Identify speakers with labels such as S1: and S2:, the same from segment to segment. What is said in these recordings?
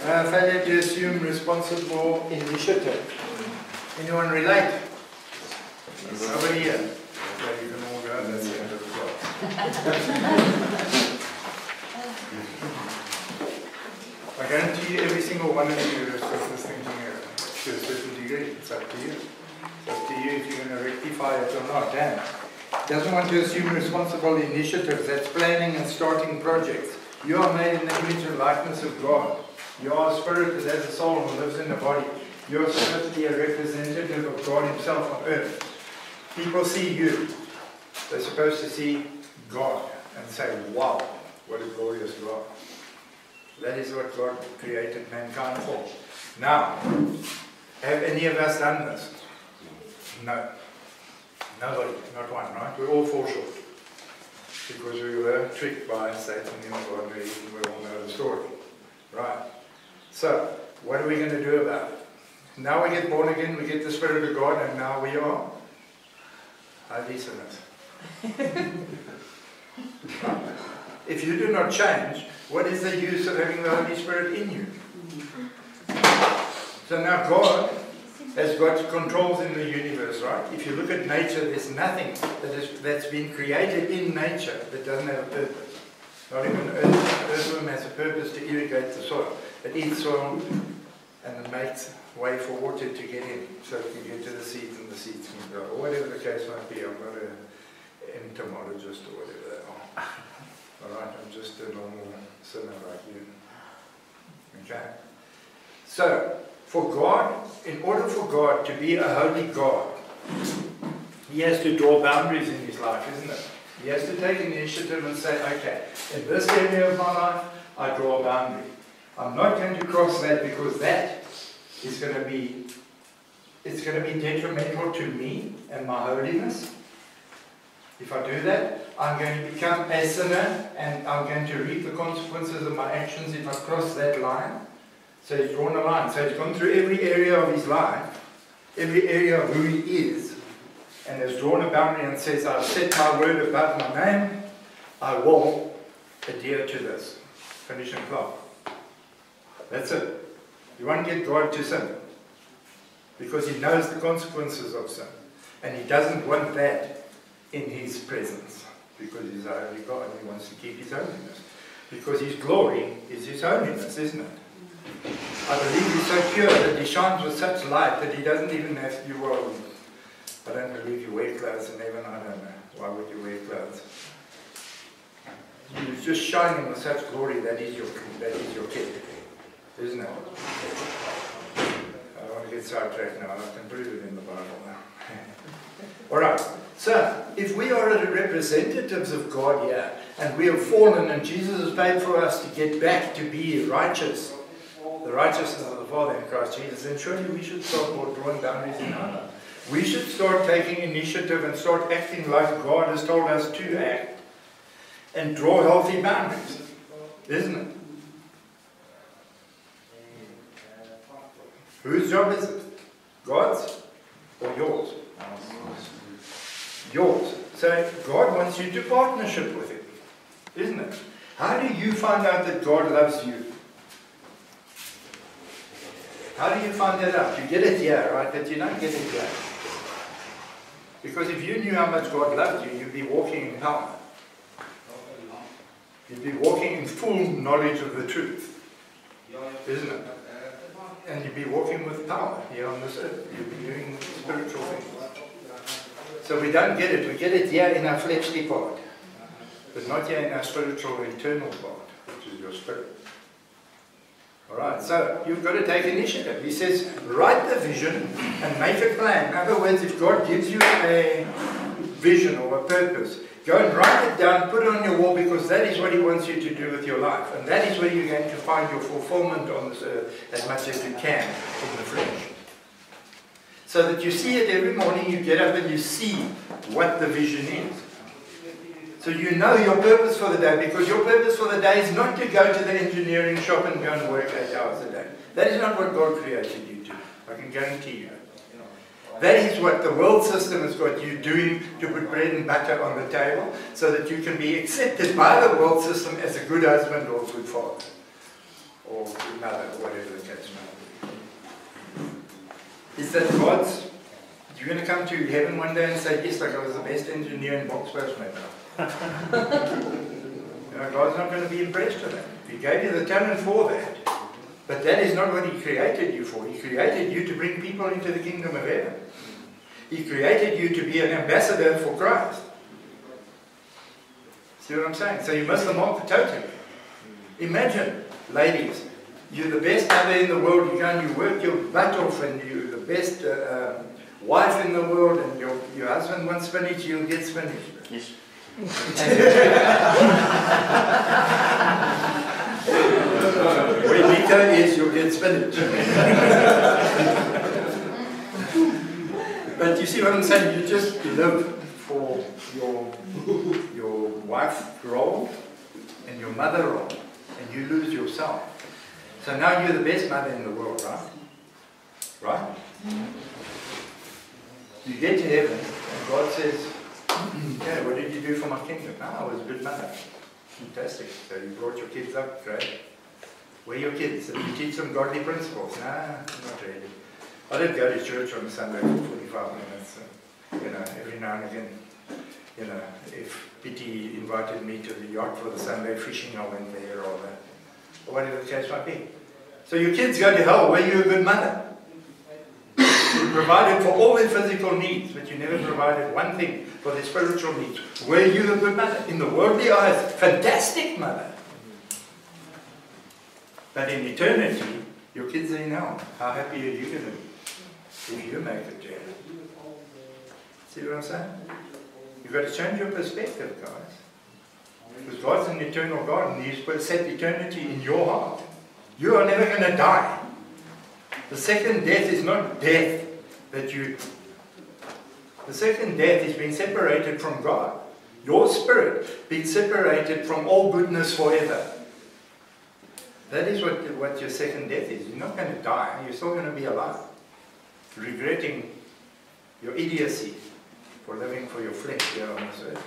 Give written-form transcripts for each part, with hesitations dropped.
S1: Failure to assume responsible initiative. Anyone relate? Nobody here? Okay, you can all go, that's the end of the class. I guarantee you every single one of you has got this thinking here to a certain degree. It's up to you. It's up to you if you're going to rectify it or not. Dan doesn't want to assume responsible initiatives. That's planning and starting projects. You are made in the image and likeness of God. You are a spirit that has a soul and lives in a body. You are supposed to be a representative of God Himself on earth. People see you. They're supposed to see God and say, wow, what a glorious God. That is what God created mankind for. Now, have any of us done this? No. Nobody, not one, right? We all fall short. Because we were tricked by Satan in the garden, we all know the story. Right. So, what are we going to do about it? Now we get born again, we get the Spirit of God, and now we are highly sinners. If you do not change, what is the use of having the Holy Spirit in you? So now God has got controls in the universe, right? If you look at nature, there's nothing that's been created in nature that doesn't have a purpose. Not even an earthworm has a purpose to irrigate the soil. It eats soil and it makes way for water to get in, so it can get to the seeds and the seeds can grow. Or whatever the case might be. I'm not an entomologist or whatever they are. Alright, I'm just a normal sinner like you. Okay? So, for God, in order for God to be a holy God, He has to draw boundaries in His life, isn't it? He has to take initiative and say, okay, in this area of my life, I draw a boundary. I'm not going to cross that because that is going to be, it's going to be detrimental to me and my holiness. If I do that, I'm going to become a sinner and I'm going to reap the consequences of my actions if I cross that line. So He's drawn a line. So He's gone through every area of His life, every area of who He is, and has drawn a boundary and says, I've set my word above my name, I will adhere to this. Finish and clock. That's it. You won't get God to sin, because He knows the consequences of sin. And He doesn't want that in His presence, because He's a holy God and He wants to keep His holiness. Because His glory is His holiness, isn't it? I believe He's so pure that He shines with such light that He doesn't even have to, well, I don't believe you wear clothes in heaven, I don't know. Why would you wear clothes? He's just shining with such glory that is your kid, isn't it? I don't want to get sidetracked now, I can prove it in the Bible now. Alright, so if we are the representatives of God here, and we have fallen and Jesus has paid for us to get back to be righteous, the righteousness of the Father in Christ Jesus, then surely we should start drawing boundaries in our life. We should start taking initiative and start acting like God has told us to act and draw healthy boundaries, isn't it? Whose job is it? God's or yours? Yours. So God wants you to partnership with Him, isn't it? How do you find out that God loves you? How do you find that out? You get it here, right? But you don't get it here. Because if you knew how much God loved you, you'd be walking in power. You'd be walking in full knowledge of the truth, isn't it? And you'd be walking with power here on this earth. You'd be doing spiritual things. So we don't get it. We get it here in our fleshly part, but not here in our spiritual, eternal part, which is your spirit. Alright, so you've got to take initiative. He says, write the vision and make a plan. In other words, if God gives you a vision or a purpose, go and write it down, put it on your wall, because that is what He wants you to do with your life. And that is where you're going to find your fulfillment on this earth as much as you can in the flesh. So that you see it every morning, you get up and you see what the vision is. So you know your purpose for the day, because your purpose for the day is not to go to the engineering shop and go and work 8 hours a day. That is not what God created you to. I can guarantee you. That is what the world system has got you doing, to put bread and butter on the table, so that you can be accepted by the world system as a good husband or a good father. or mother, or whatever the case may be. Is that God's, you're going to come to heaven one day and say, yes, like I was the best engineer in box postmaker. You know, God's not going to be impressed with that. He gave you the talent for that. But that is not what He created you for. He created you to bring people into the kingdom of heaven. He created you to be an ambassador for Christ. See what I'm saying? So you must the mark totally. Imagine, ladies, you're the best mother in the world. You go and you work your butt off, and you're the best wife in the world, and your husband wants spinach, you'll get spinach.
S2: Yes.
S1: Where Nico is, you'll get spinach. But you see what I'm saying? You just live for your wife's role and your mother role, and you lose yourself. So now you're the best mother in the world, right? Right? You get to heaven, and God says, okay, what did you do for my kingdom? I was a good mother. Fantastic. So you brought your kids up, great. Where are your kids? Did you teach them godly principles? Nah, not really. I did go to church on Sunday for 45 minutes. You know, every now and again, you know, if Pity invited me to the yacht for the Sunday fishing, I went there, or whatever the case might be. So your kids go to hell. Were you a good mother? You provided for all their physical needs, but you never provided one thing for their spiritual needs. Were you a good mother? In the worldly eyes, fantastic mother. But in eternity, your kids are in hell. How happy are you going to be if you make it to heaven? See what I'm saying? You've got to change your perspective, guys. Because God's an eternal God, and He's set eternity in your heart. You are never going to die. The second death is not death that you... The second death is being separated from God. Your spirit being separated from all goodness forever. That is what your second death is. You're not going to die. You're still going to be alive. Regretting your idiocy for living for your flesh here on this earth.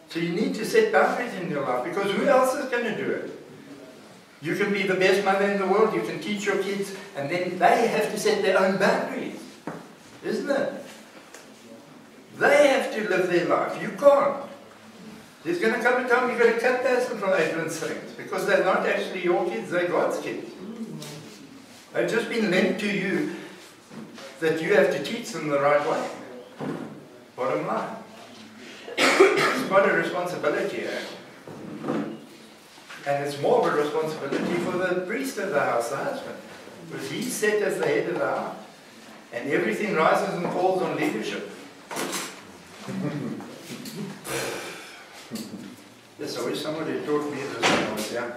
S1: So you need to set boundaries in your life, because who else is going to do it? You can be the best mother in the world, you can teach your kids, and then they have to set their own boundaries. Isn't it? They have to live their life. You can't. There's going to come a time you've got to cut those little apron strings, because they're not actually your kids, they're God's kids. They've just been lent to you that you have to teach them the right way. Bottom line. It's quite a responsibility here. And it's more of a responsibility for the priest of the house, the husband. Because he's set as the head of the house. And everything rises and falls on leadership. Yes, I wish somebody taught me this when I was young.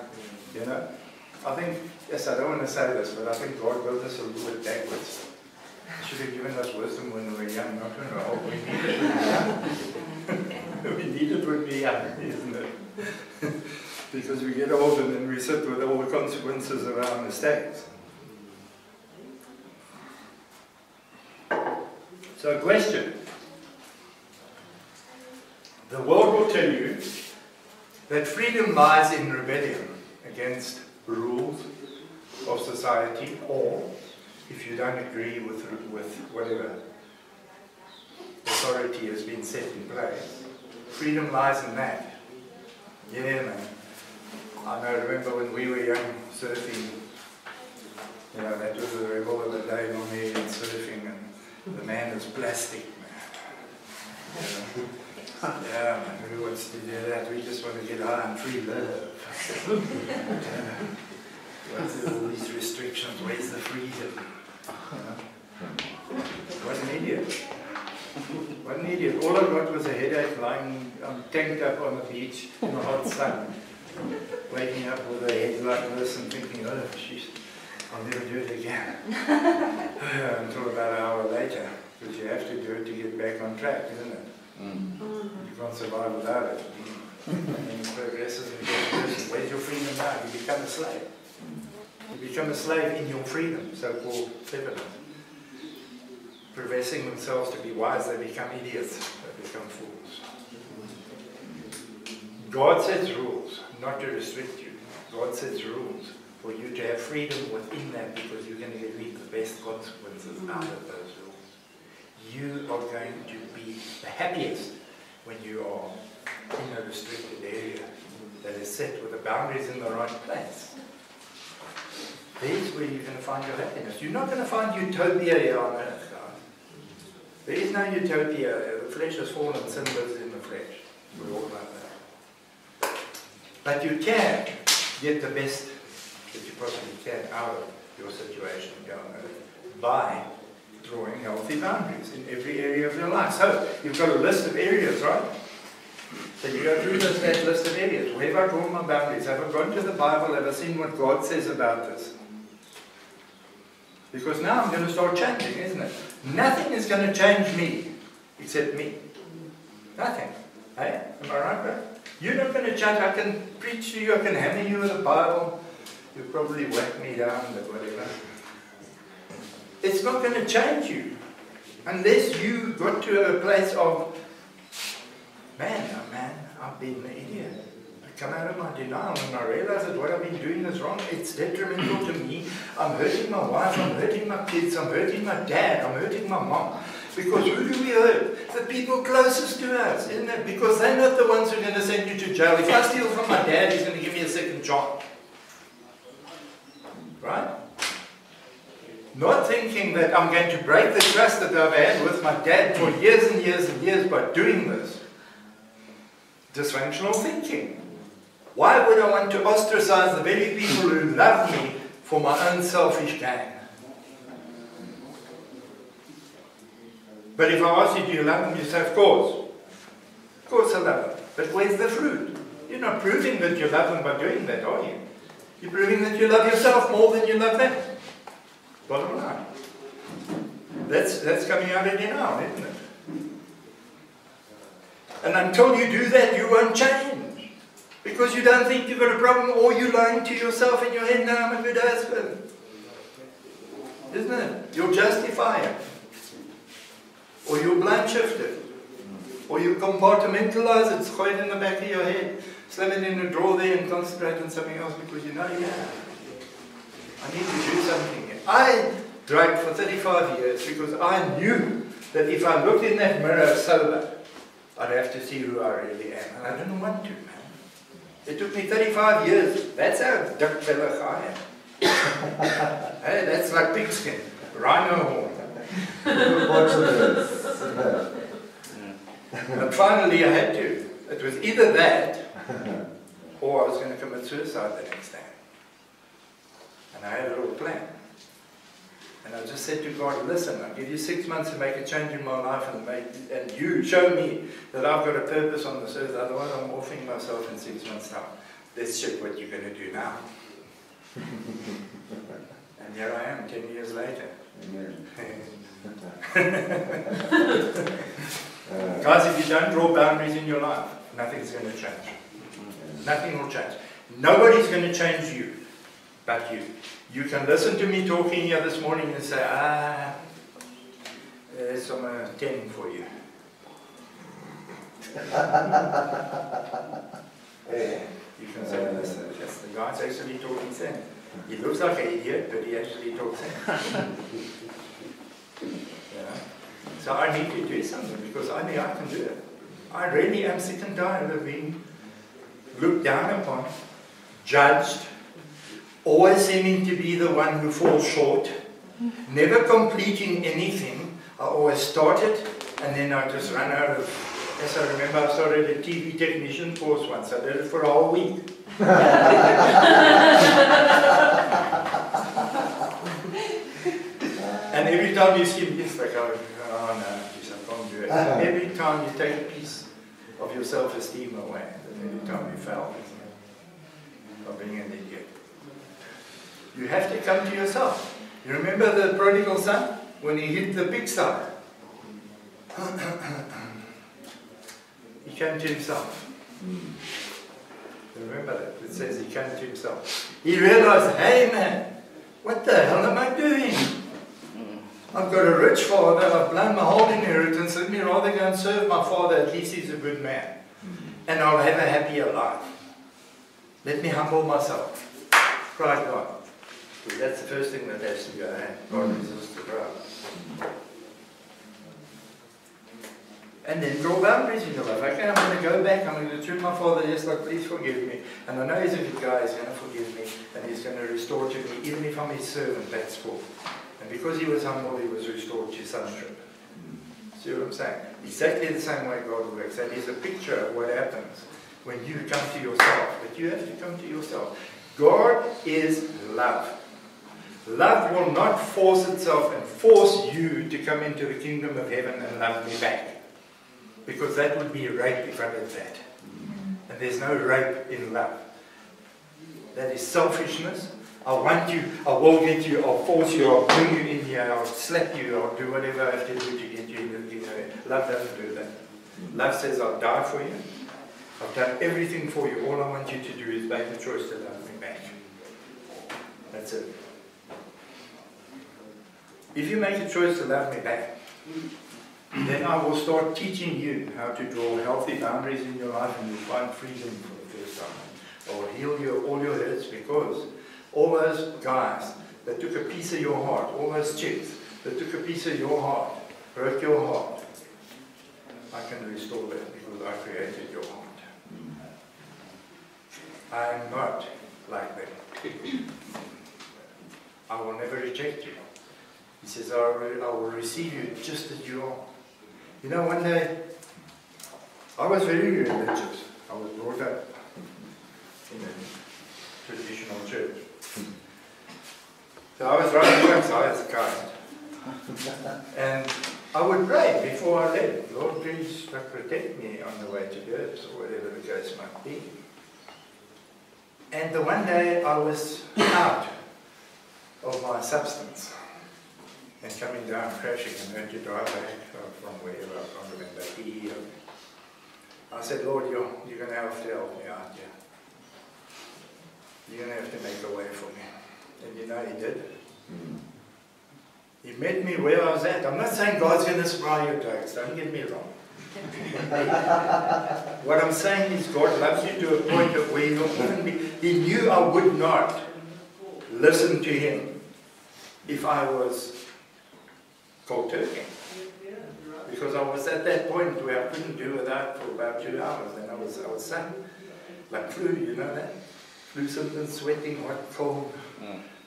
S1: You know? I think, yes, I don't want to say this, but I think God built us a little bit backwards. He should have given us wisdom when we were young, not when we were old. We need it when we were young. We need it when we're young, isn't it? Because we get old and then we sit with all the consequences of our mistakes. So, question. The world will tell you that freedom lies in rebellion against rules of society, or if you don't agree with whatever authority has been set in place. Freedom lies in that. Yeah, man. I remember when we were young surfing, you know, that was the rebel of the day on there and surfing, and the man was plastic, man. You know? Yeah, man, who wants to do that? We just want to get high and free love. What's all these restrictions? Where's the freedom? You know? What an idiot. What an idiot. All I got was a headache lying tanked up on the beach in the hot sun. Waking up with a head like this and thinking, oh, sheesh, I'll never do it again. Until about an hour later, because you have to do it to get back on track, isn't it? You can't survive without it. And then it progresses and progresses. Where's your freedom now? You become a slave. You become a slave in your freedom, so-called liberty. Professing themselves to be wise, they become idiots. They become fools. God sets rules, not to restrict you. God sets rules for you to have freedom within that, because you're going to reap the best consequences out of those rules. You are going to be the happiest when you are in a restricted area that is set with the boundaries in the right place. There's where you're going to find your happiness. You're not going to find utopia here on earth, guys. There is no utopia. The flesh has fallen, sin lives in the flesh. We all know that. But you can get the best that you possibly can out of your situation here on earth by drawing healthy boundaries in every area of your life. So, you've got a list of areas, right? So you go through that list of areas. Where have I drawn my boundaries? Have I gone to the Bible? Have I seen what God says about this? Because now I'm going to start changing, isn't it? Nothing is going to change me except me. Nothing. Hey? Am I right, bro? You're not going to change. I can preach to you, I can hammer you with the Bible. You'll probably whack me down, but whatever. It's not going to change you. Unless you got to a place of, man, I've been an idiot. I come out of my denial and I realize that what I've been doing is wrong. It's detrimental to me. I'm hurting my wife, I'm hurting my kids, I'm hurting my dad, I'm hurting my mom. Because who do we hurt? The people closest to us, isn't it? Because they're not the ones who are going to send you to jail. If I steal from my dad, he's going to give me a second chance. Right? Not thinking that I'm going to break the trust that I've had with my dad for years and years and years by doing this. Dysfunctional thinking. Why would I want to ostracize the very people who love me for my own selfish gain? But if I ask you, do you love them? You say, of course. Of course I love them. But where's the fruit? You're not proving that you love them by doing that, are you? You're proving that you love yourself more than you love them. Bottom line. That's coming out of denial, isn't it? And until you do that, you won't change. Because you don't think you've got a problem, or you're lying to yourself in your head, no, I'm a good husband. Isn't it? You'll justify it. Or you'll blind shift it. Or you compartmentalize it, throw it in the back of your head, slam it in a drawer there and concentrate on something else because you know, yeah, I need to do something here. I drank for 35 years because I knew that if I looked in that mirror sober, I'd have to see who I really am. And I didn't want to, man. It took me 35 years. That's how duck fella I am. Hey, that's like pigskin, rhino horn. But finally I had to. It was either that or I was going to commit suicide the next day. And I had a little plan. And I just said to God, listen, I'll give you 6 months to make a change in my life and you show me that I've got a purpose on this earth, otherwise I'm offing myself in 6 months' time. Let's check what you're going to do now. And here I am 10 years later. Guys, if you don't draw boundaries in your life, nothing's going to change. Nothing will change. Nobody's going to change you but you. You can listen to me talking here this morning and say, there's some 10 for you. You can say, that's the guy's actually talking sense. He looks like an idiot, but he actually talks sense. Yeah. So I need to do something because I know I can do it. I really am sick and tired of being looked down upon, judged, always seeming to be the one who falls short, never completing anything. I always started and then I just ran out of. Yes, I remember I started a TV technician course once. I did it for a whole week. And every time you see me, it's like, oh no, geez, I can't do it. Every time you take a piece of your self-esteem away, every time you fail, of being an idiot. You have to come to yourself. You remember the prodigal son? When he hit the pigsty? He came to himself. Remember that? It says he came to himself. He realized, hey man, what the hell am I doing? I've got a rich father, I've blown my whole inheritance, let me rather go and serve my father, at least he's a good man. And I'll have a happier life. Let me humble myself. Pride gone. Because that's the first thing that has to go. God resists the proud. And then draw boundaries in your life. Okay, I'm going to go back. I'm going to treat my father just like, please forgive me. And I know he's a good guy. He's going to forgive me. And he's going to restore to me. Even if I'm his servant, that's cool. And because he was humble, he was restored to sonship. See what I'm saying? Exactly the same way God works. That is a picture of what happens when you come to yourself. But you have to come to yourself. God is love. Love will not force itself and force you to come into the kingdom of heaven and love me back. Because that would be rape if I did that. And there's no rape in love. That is selfishness. I want you, I will get you, I'll force you, I'll bring you in here, I'll slap you, I'll do whatever I have to do to get you in the kingdom. Love doesn't do that. Love says, I'll die for you. I've done everything for you. All I want you to do is make a choice to love me back. That's it. If you make a choice to love me back, then I will start teaching you how to draw healthy boundaries in your life, and you'll find freedom for the first time. I will heal all your hurts, because all those guys that took a piece of your heart, all those chicks that took a piece of your heart, broke your heart, I can restore that because I created your heart. I am not like them. I will never reject you. He says, I will receive you just as you are. You know, one day, I was very religious. I was brought up in a traditional church. So I was writing books, I was kind. And I would pray before I left, Lord, please protect me on the way to birth, or whatever the case might be. And the one day I was out of my substance and coming down crashing and had to drive back from wherever, I can't remember, I said, Lord, you're going to have to help me out here. You're going to have to make a way for me. And you know he did. He met me where I was at. I'm not saying God's going to supply your drugs, don't get me wrong. What I'm saying is God loves you to a point of where you'll even be. He knew I would not listen to him if I was cold turkey. Because I was at that point where I couldn't do without for about 2 hours, and I was sick. Like flu, you know that? Flu symptoms, sweating, hot, cold,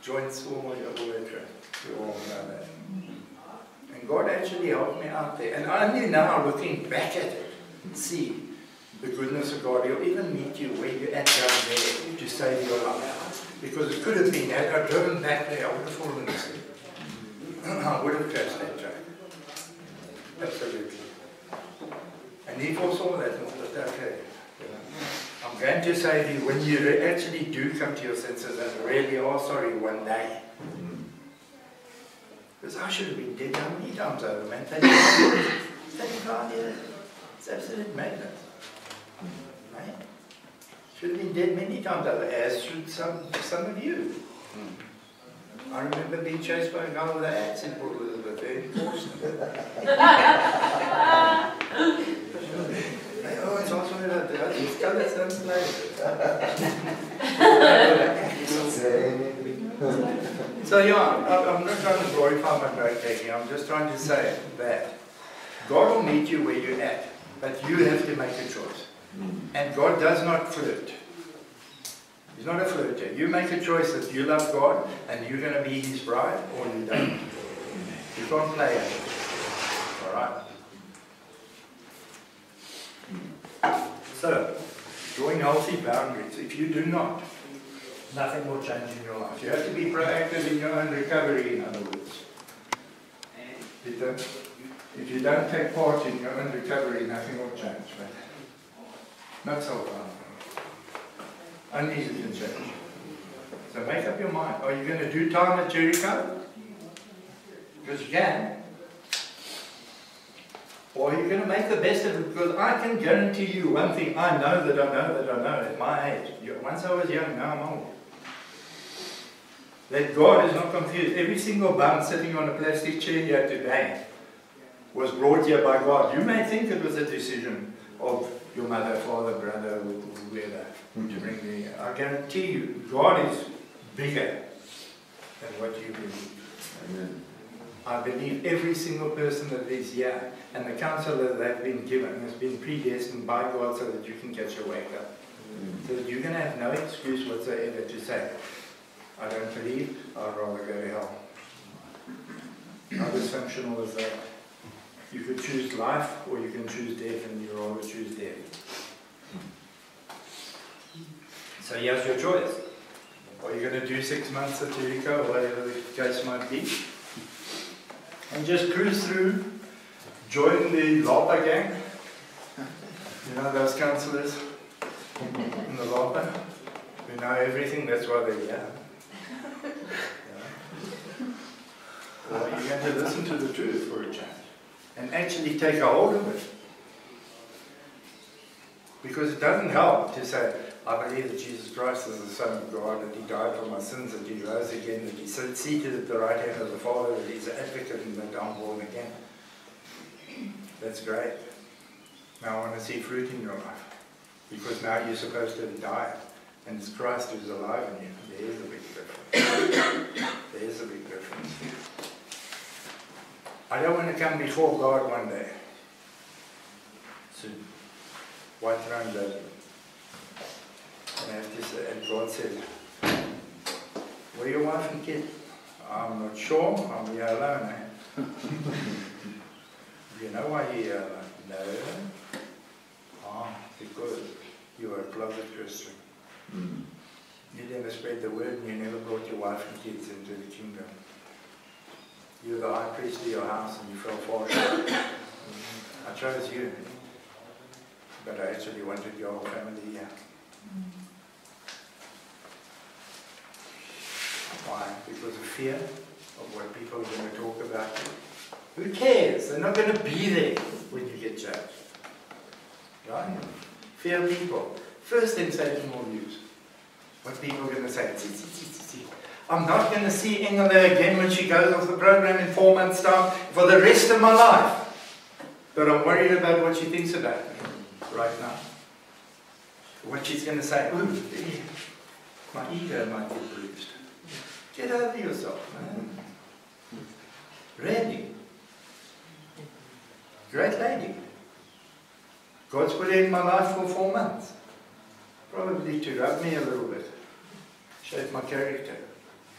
S1: joints, all that. You all know that. And God actually helped me out there. And only now, looking back at it, see the goodness of God. He'll even meet you where you're at down there to save your life. Because it could have been, had I driven back there, I would have fallen asleep. I would have crashed that track. Absolutely. And he foresaw that and thought, okay, I'm going to save you when you actually do come to your senses and really are sorry one day. Because I should have been dead how many times over, man? 35 years. It's absolute madness. Right? Should have been dead many times over, as should some of you. I remember being chased by a guy with an axe in Port Elizabeth, very fortunate. Oh, it's also about that. It's got that some So yeah, I'm not trying to glorify my drug taking. I'm just trying to say that God will meet you where you're at, but you have to make a choice. And God does not flirt. He's not a flirter. You make a choice that you love God and you're going to be his bride, or you don't. You can't play it. Alright? So, drawing healthy boundaries. If you do not, nothing will change in your life. You have to be proactive in your own recovery, in other words. If you don't take part in your own recovery, nothing will change. But not self-harm. Only you can change. So make up your mind. Are you going to do time at Jericho? Because you can. Or are you going to make the best of it? Because I can guarantee you one thing. I know at my age. Once I was young, now I'm old. That God is not confused. Every single bum sitting on a plastic chair here today was brought here by God. You may think it was a decision of your mother, father, brother, whoever, to bring me. I guarantee you, God is bigger than what you believe.
S2: Amen.
S1: I believe every single person that is here and the counsel that they've been given has been predestined by God so that you can catch your wake up. So that you're going to have no excuse whatsoever to say, I don't believe, I'd rather go to hell. How dysfunctional is that? You could choose life or you can choose death, and you'd rather choose death. So here's your choice. Are you going to do 6 months at Jericho or whatever the case might be? And just cruise through, join the LAPA gang. You know those counsellors in the LAPA who know everything, that's why they're here. Or are you going to listen to the truth for a change and actually take a hold of it? Because it doesn't help to say, I believe that Jesus Christ is the Son of God, that He died for my sins, that He rose again, that He's seated at the right hand of the Father, that He's an advocate and that I'm born again. That's great. Now I want to see fruit in your life. Because now you're supposed to have died. And it's Christ who's alive in you. There's a big difference. There's a big difference. I don't want to come before God one day. Soon. White throne judgment. And I have to say, and God said, where are your wife and kid? I'm not sure. I'm here alone, eh? Do you know why you're here alone? No. Because you are a closet Christian. You never spread the word and you never brought your wife and kids into the kingdom. You're the high priest of your house and you fell far short. I chose you, but I actually wanted your whole family here. Why? Because of fear of what people are going to talk about you. Who cares? They're not going to be there when you get judged. Right? Fear people. First thing Satan will use. What people are going to say. I'm not going to see Engela again when she goes off the program in 4 months' time for the rest of my life. But I'm worried about what she thinks about me right now. What she's going to say. Ooh, my ego might be bruised. Get over yourself, man. Really. Great lady. God's put her in my life for 4 months. Probably to rub me a little bit. Shape my character.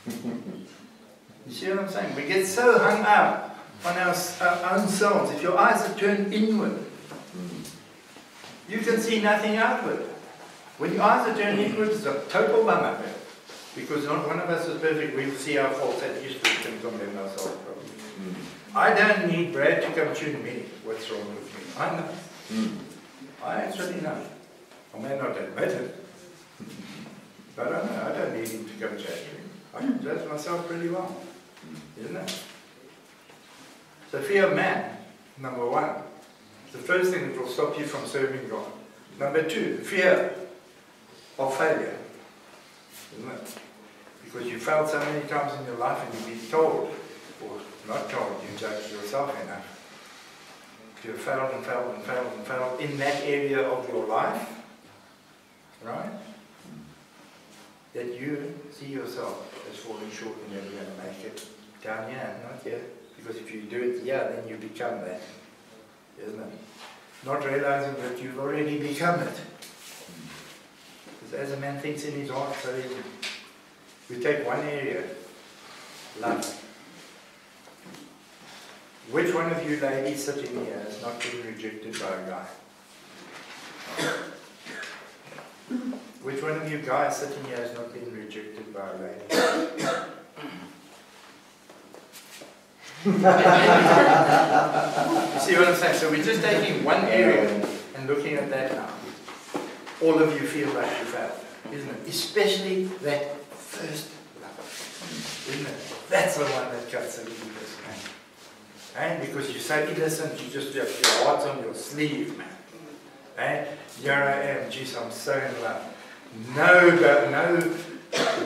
S1: You see what I'm saying? We get so hung up on our own selves. If your eyes are turned inward, you can see nothing outward. When your eyes are turned inward, it's a total bummer. Because not one of us is perfect. We see our faults and history can condemn ourselves probably. I don't need Brad to come tune me what's wrong with me. I know. I actually know. I may not admit it, but I know. I don't need him to come chat to me. I can judge myself pretty well. Isn't it? So fear of man, number one. It's the first thing that will stop you from serving God. Number two, fear of failure. Isn't it? Because you failed so many times in your life and you've been told, or not told, you judged yourself enough. You have failed and failed and failed and failed in that area of your life, right? That you see yourself as falling short and never going to make it down here, not here. Because if you do it here, then you become that, isn't it? Not realizing that you've already become it. Because as a man thinks in his heart, so is he. We take one area, love. Which one of you ladies sitting here has not been rejected by a guy? Which one of you guys sitting here has not been rejected by a lady? You see what I'm saying? So we're just taking one area and looking at that now. All of you feel like you failed, isn't it? Especially that first love, isn't it? That's the one that cuts the deepest. And because you're so innocent, you just have your heart on your sleeve, man. And here I am, geez, I'm so in love. No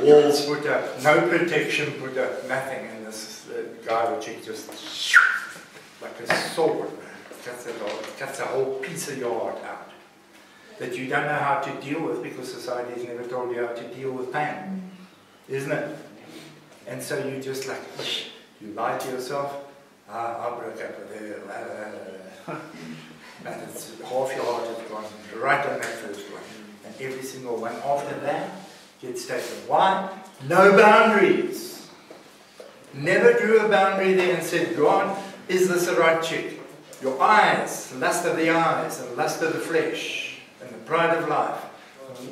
S1: walls put up, no protection put up, nothing. And this guy or chick just like a sword, cuts a whole piece of your heart out. that you don't know how to deal with because society has never told you how to deal with pain, isn't it? And so you just like, you lie to yourself, I broke up with her, and it's half your heart is gone, right on that first one. And every single one after that gets taken. Why? No boundaries. Never drew a boundary there and said, God, is this the right chick? Your eyes, lust of the eyes, and lust of the flesh, and the pride of life.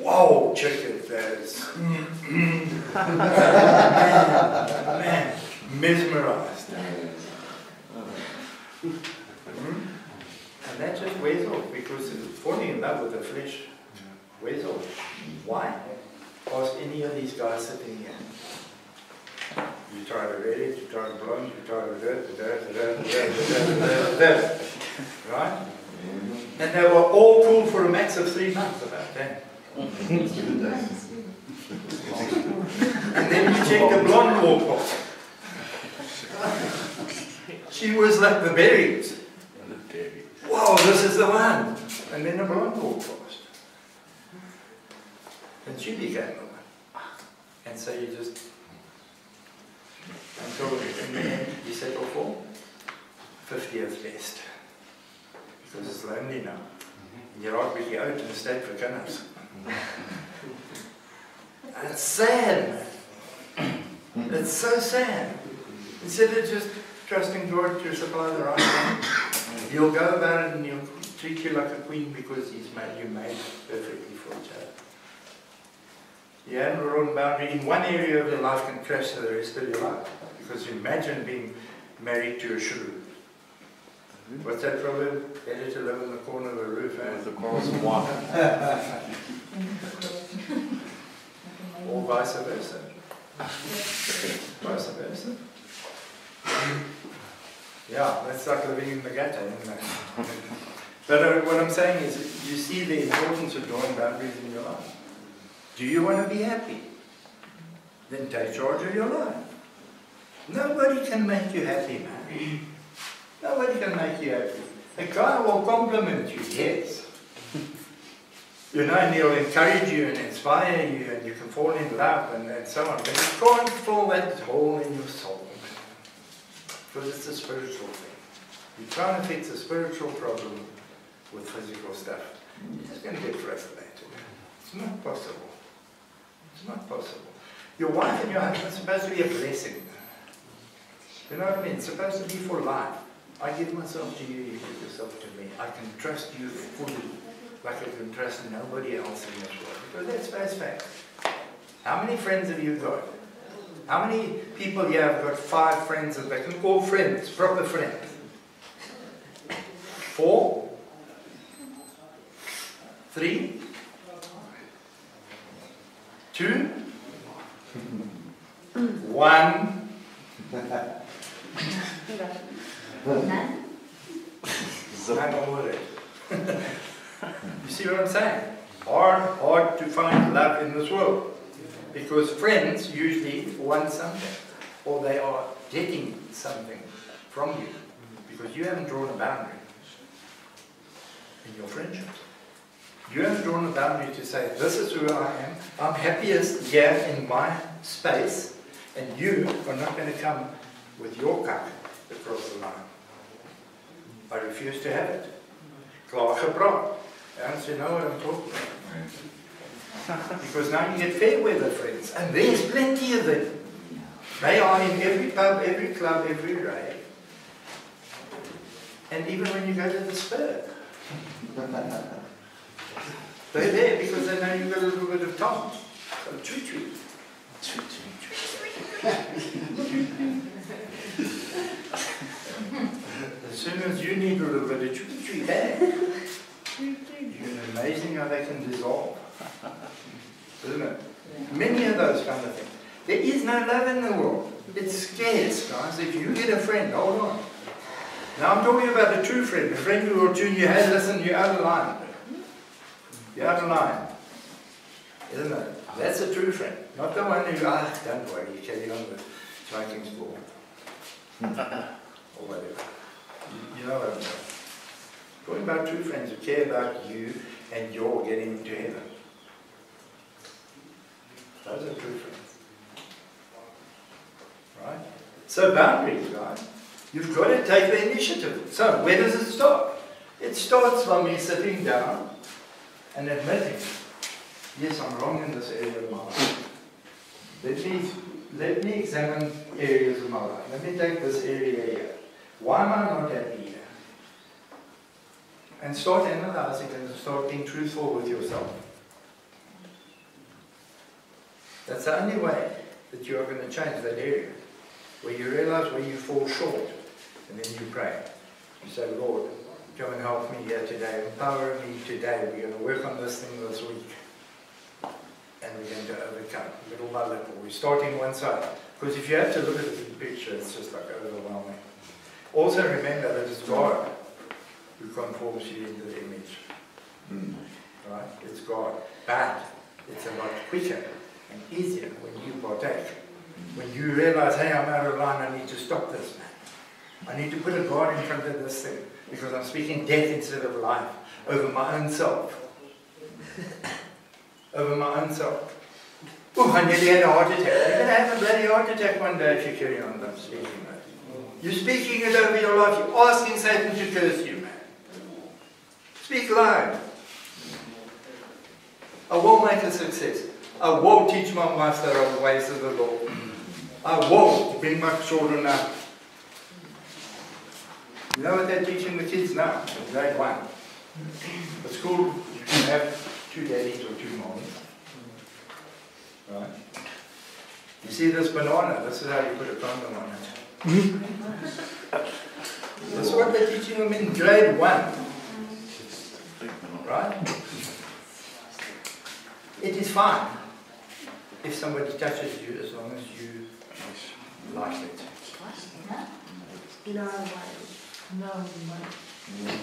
S1: Whoa, check it, there's man, mesmerized. And that just wears off because falling in love with the flesh wears off. Why? Ask any of these guys sitting here. You try to read it, you try to blonde, you try to right? And they were all cool for a max of 3 months, about that. And then you check the blonde walk off. She was like the berries. Whoa, this is the one. And then the blonde walked past. And she became the one. And so you just, until in the end you settle for 50th best. Because it's lonely now. You're out with your out in the state for kinders. It's sad. It's so sad. Instead of just trusting God to supply the right one, He'll go about it and He'll treat you like a queen because He's made you made perfectly for each other. You haven't drawn boundary in one area of your life can crash the rest of your life. Because imagine being married to a shrew. What's that proverb? Better to live in the corner of a roof with the corals of water. Or vice versa. Vice versa. Yeah, that's like living in the gutter, isn't it? But what I'm saying is, you see the importance of drawing boundaries in your life. Do you want to be happy? Then take charge of your life. Nobody can make you happy, man. Nobody can make you happy. A guy will compliment you, yes. You know, and he'll encourage you and inspire you and you can fall in love and so on. But you can't fill that hole in your soul. Because it's a spiritual thing. You're trying to fix a spiritual problem with physical stuff. You're just going to get frustrated. It's not possible. It's not possible. Your wife and your husband are supposed to be a blessing. You know what I mean? It's supposed to be for life. I give myself to you, you give yourself to me. I can trust you fully, like I can trust nobody else in this world. Because that's face fact. How many friends have you got? How many people here have got 5 friends that they can call friends, proper friends? 4? 3? 2? 1? I'm over it. You see what I'm saying? Hard to find love in this world. Because friends usually want something. Or they are getting something from you. Because you haven't drawn a boundary in your friendships. You haven't drawn a boundary to say, this is who I am. I'm happiest here in my space. And you are not going to come with your cup across the line. I refuse to have it. Klaar gepraat. And so you know what I'm talking about. Because now you get fair weather friends. And there's plenty of them. They are in every pub, every club, every rave. And even when you go to the Spur. They're there because they know you've got a little bit of time. So choo-choo. As soon as you need a little bit of choo-choo back, it's amazing how they can dissolve. Isn't it? Many of those kind of things. There is no love in the world. It's scarce, guys. If you get a friend, hold on. Now I'm talking about a true friend. A friend who will tune you, hey, listen, you're out of line. You're out of line. Isn't it? That's a true friend. Not the one who, don't worry, you carry on with smoking school. Or whatever. You know what I'm saying. Talking about true friends who care about you and your getting into heaven. Those are true friends. Right? So boundaries, guys. You've got to take the initiative. So where does it start? It starts by me sitting down and admitting, yes, I'm wrong in this area of my life. Let me examine areas of my life. Let me take this area here. Why am I not happy here? And start analyzing and start being truthful with yourself. That's the only way that you are going to change that area, where you realize where you fall short, and then you pray. You say, Lord, come and help me here today, empower me today. We're going to work on this thing this week, and we're going to overcome, little by little. We're starting one side, because if you have to look at the big picture, it's just like overwhelming. Also remember that it's God who conforms you into the image. Right? It's God. But it's a lot quicker and easier when you partake. When you realize, hey, I'm out of line, I need to stop this, man. I need to put a guard in front of this thing, because I'm speaking death instead of life over my own self. Over my own self. Oh, I nearly had a heart attack. You're going to have a bloody heart attack one day if you carry on that speaking that. You're speaking it over your life. You're asking Satan to curse you, man. Speak loud. I will make a success. I will teach my wife the right ways of the Lord. I will bring my children up. You know what they're teaching the kids now? In grade 1. At school, you can have 2 daddies or 2 moms. Right? You see this banana? This is how you put a condom on it. This is what they're teaching them in grade 1. Right? It is fine if somebody touches you as long as you like it.
S2: No way. No way.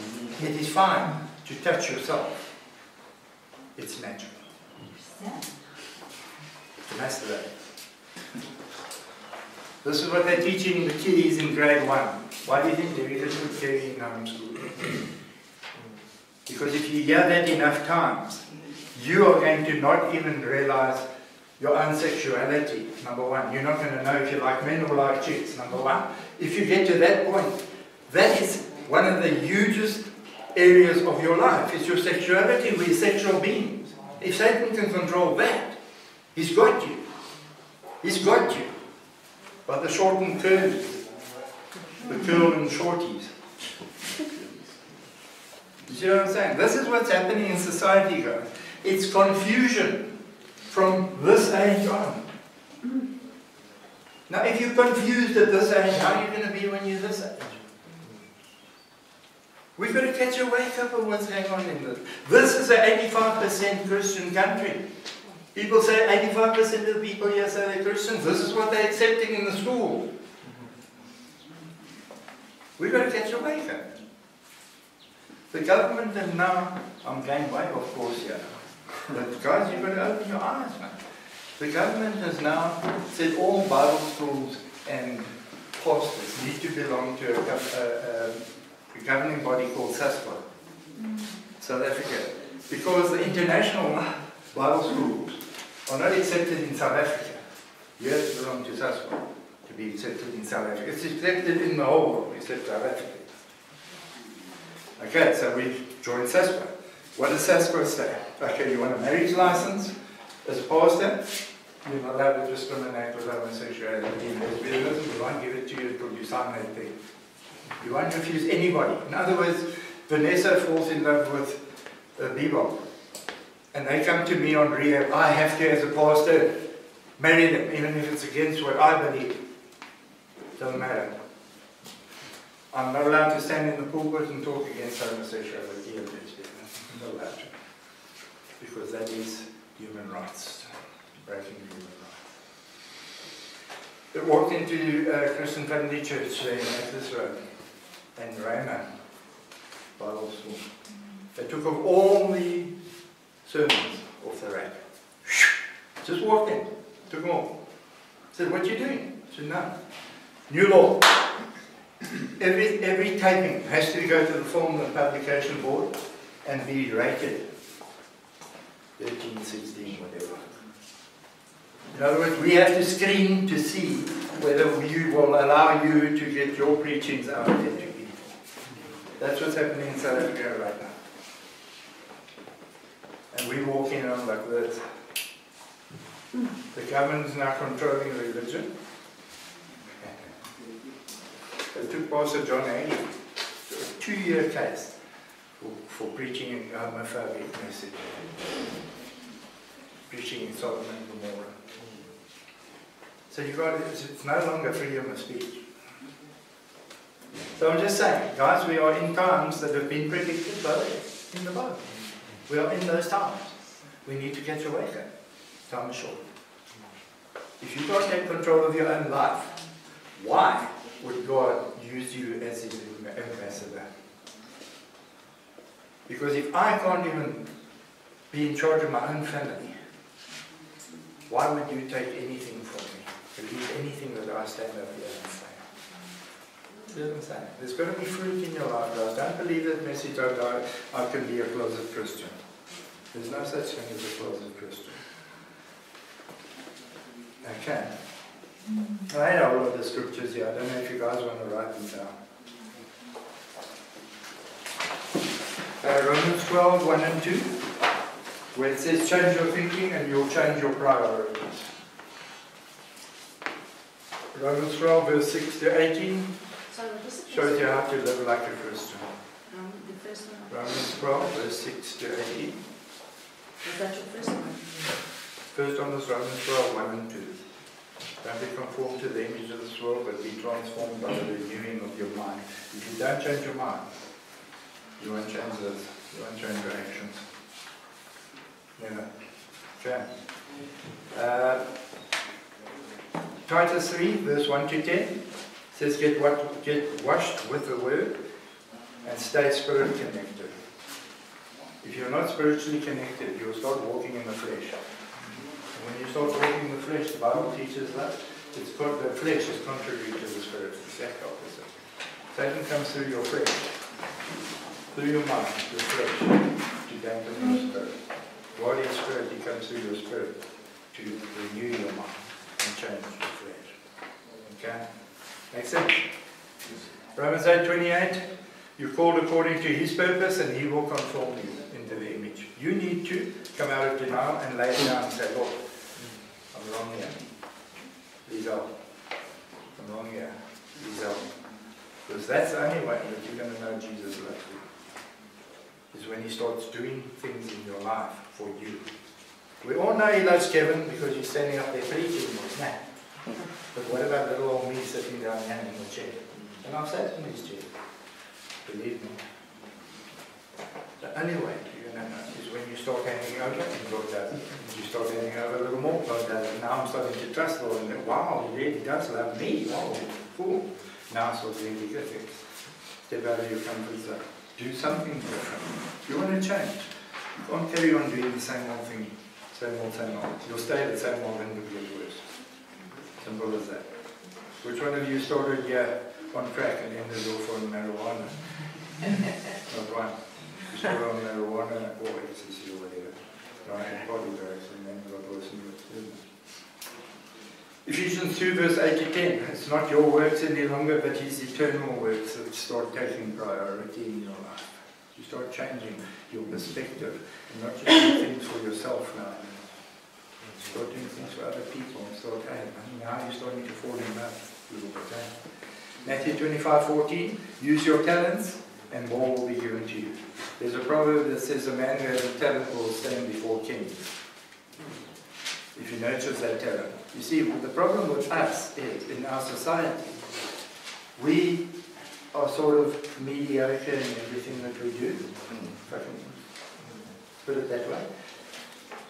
S1: It is fine to touch yourself. It's natural. To masturbate. This is what they're teaching the kiddies in grade 1. Why do you think they're really good carrying in homeschool? Because if you hear that enough times, you are going to not even realize your own sexuality, number 1. You're not going to know if you like men or like chicks, number 1. If you get to that point, that is one of the hugest areas of your life. It's your sexuality. We're sexual beings. If Satan can control that, he's got you. He's got you. By the short and curlies, the curl and shorties. You see what I'm saying? This is what's happening in society, guys. It's confusion from this age on. Now, if you're confused at this age, how are you going to be when you're this age? We've got to catch a wake up of what's going on in this. This is an 85% Christian country. People say 85% of the people here say they're Christians. This is what they're accepting in the school. We've got to catch a wake up. The government has now, I'm going way off course here, but guys, you've got to open your eyes, man. The government has now said all Bible schools and pastors need to belong to a governing body called SASPA, South Africa, because the international Bible schools are not accepted in South Africa. You have to belong to SASPA to be accepted in South Africa. It's accepted in the whole world except South Africa. Okay, so we joined SASPA. What does SASPA say? Okay, you want a marriage license as a pastor? You're not allowed to discriminate with homosexuality and lesbianism. We won't give it to you until you sign that thing. You won't refuse anybody. In other words, Vanessa falls in love with Bebop, and they come to me on rehab. I have to, as a pastor, marry them, even if it's against what I believe. Doesn't matter. I'm not allowed to stand in the pulpit and talk against homosexuality and lesbianism. I'm not allowed to. Because that is human rights, breaking human rights. I walked into Christian Family Church there in Atlas Road and Rhema Bible School. They took off all the sermons off the rack. Just walked in, took them off. Said, what are you doing? I said, no. New law. every taping has to go to the Film and Publication Board and be rated 13, 16, whatever. In other words, we have to screen to see whether we will allow you to get your preachings out there to people. That's what's happening in South Africa right now. And we're walking on like this. The government is now controlling religion. They took Pastor John Haley to a 2-year case for preaching a homophobic message. Preaching in Sodom and Gomorrah. So it's no longer freedom of speech. So I'm just saying, guys, we are in times that have been predicted in the Bible. We are in those times. We need to get awakened. Time is short. If you can't take control of your own life, why would God use you as His ambassador? Because if I can't even be in charge of my own family, why would you take anything from me? Believe anything that I stand up here and say? You know what I'm saying? There's got to be fruit in your life, guys. Don't believe that message, I can be a closet Christian. There's no such thing as a closet Christian. Okay. I had all of the scriptures here. I don't know if you guys want to write them down. Romans 12, 1 and 2, where it says change your thinking and you'll change your priorities. Romans 12, verse 6 to 18, shows you how to live like a Christian.
S2: The first one.
S1: Romans 12, verse 6 to 18.
S2: Was that your first one?
S1: First one was Romans 12, 1 and 2. Don't be conformed to the image of this world, but be transformed by the renewing of your mind. If you don't change your mind, you won't change this. You won't change your actions. You know. Okay. Titus 3, verse 1 to 10 says, get washed with the word and stay spirit connected. If you're not spiritually connected, you'll start walking in the flesh. And when you start walking in the flesh, the Bible teaches that the flesh is contrary to the spirit. It's the exact opposite. Satan comes through your flesh, through your mind, your flesh, to dampen your spirit. While your spirit, he comes through your spirit to renew your mind and change your flesh. Okay? Makes sense? Romans 8:28, you're called according to his purpose and he will conform you into the image. You need to come out of denial and lay it down and say, Lord, I'm wrong here. Please help. I'm wrong here. Please help. Because that's the only way that you're going to know Jesus loves you. Is when he starts doing things in your life for you. We all know he loves Kevin because he's standing up there preaching. Nah. But what about little old me sitting down here in the chair? And I've sat in his chair. Believe me. The only way you're going to know is when you start handing over and God does it. You start handing over a little more, God does it. Now I'm starting to trust Lord and go, wow, he really does love me. Wow, cool. Now I start doing bigger things. Step out of your comfort zone. Do something different. You want to change. You can't carry on doing the same old thing. Same old, same old. You'll stay the same old and it'll get worse. Simple as that. Which one of you started here on crack and ended off on marijuana? Not one. You started on marijuana or ecstasy or whatever. Right? Body drugs and then got worse and worse, isn't it? Ephesians 2 verse 8 to 10. It's not your works any longer, but his eternal works that start taking priority in your life. You start changing your perspective and not just do things for yourself now. Start doing things for other people and start, now you're starting to fall in love a little bit. Matthew 25:14, use your talents and more will be given to you. There's a proverb that says a man who has a talent will stand before kings. If he nurtures that talent. You see, the problem with us is, in our society, we are sort of mediocre in everything that we do. If I can put it that way.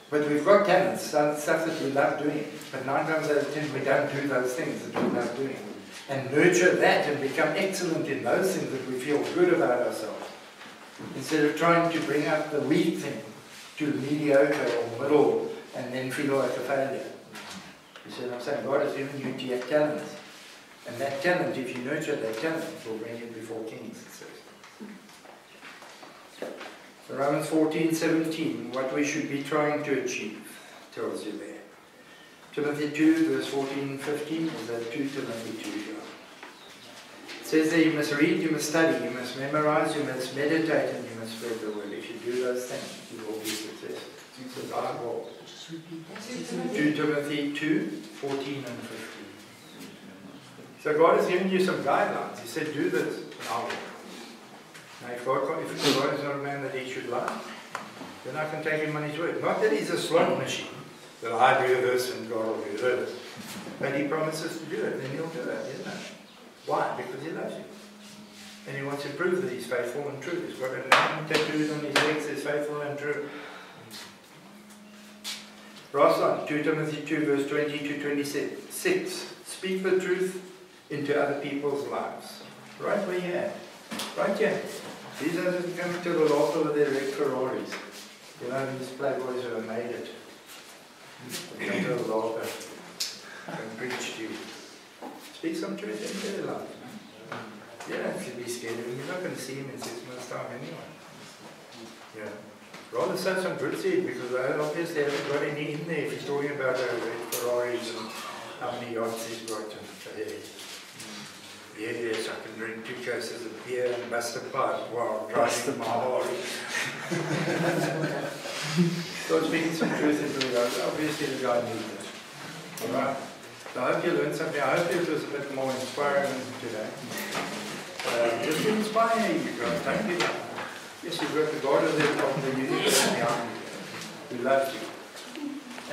S1: But we've got talents, stuff that we love doing. But 9 times out of 10, we don't do those things that we love doing. And nurture that and become excellent in those things that we feel good about ourselves. Instead of trying to bring up the weak thing to mediocre or middle and then feel like a failure. You see what I'm saying? God has given you talents. And And that talent, if you nurture that talent, will bring you before kings, it says. So Romans 14:17, what we should be trying to achieve, tells you there. Timothy 2, verse 14-15, is that 2 Timothy 2 here. It says that you must read, you must study, you must memorize, you must meditate, and you must spread the word. If you do those things, you will be successful. So God will. 2 Timothy 2, 14 and 15. So God has given you some guidelines. He said, do this, and I will. Now if God is not a man that he should lie, then I can take him on his word. Not that he's a slot machine, that I do this and God will do this. But he promises to do it, then he'll do it, isn't it? Why? Because he loves you. And he wants to prove that he's faithful and true. He's got a name tattooed on his legs, says faithful and true. Last one, 2 Timothy 2, verse 20-26. Speak the truth into other people's lives. Right where you at. Right here. These others are coming to the laughter with their red Ferraris. You know, these playboys who have made it. They come to the laughter and preach to you. Speak some truth into their life. You don't have to be scared of him. You're not going to see him in 6 months' time anyway. Yeah. Rather sow some good seed, because I obviously haven't got any in there if he's talking about red Ferraris and how many yachts he's got. Yes, I can drink 2 cases of beer and bust a pipe while driving my Harley. So speaking some truth into the guy. Obviously the guy needs it. Alright. So I hope you learned something. I hope it was a bit more inspiring today. Just to inspire you guys. Don't give up. Yes, you've got the God of the universe behind you, who loves you.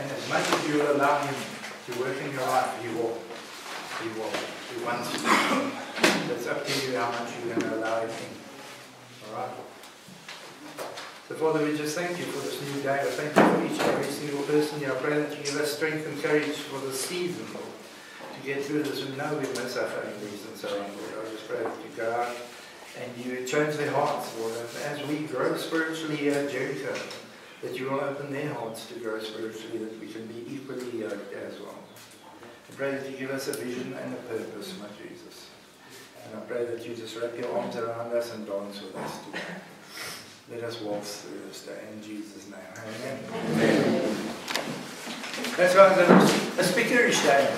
S1: And as much as you allow him to work in your life, he will. He will. He wants to. It's up to you how much you're going to allow him in. Alright? So Father, we just thank you for this new day. I thank you for each and every single person here. I pray that you give us strength and courage for the season, Lord, to get through this. We know we miss our families and so on, Lord. I just pray that you go out and you change their hearts, Lord. And as we grow spiritually here at Jericho, that you will open their hearts to grow spiritually, that we can be equally yoked as well. I pray that you give us a vision and a purpose, my Jesus. And I pray that you just wrap your arms around us and dance with us today. Let us waltz through this day in Jesus' name. Amen. That's why I'm a speakerish day.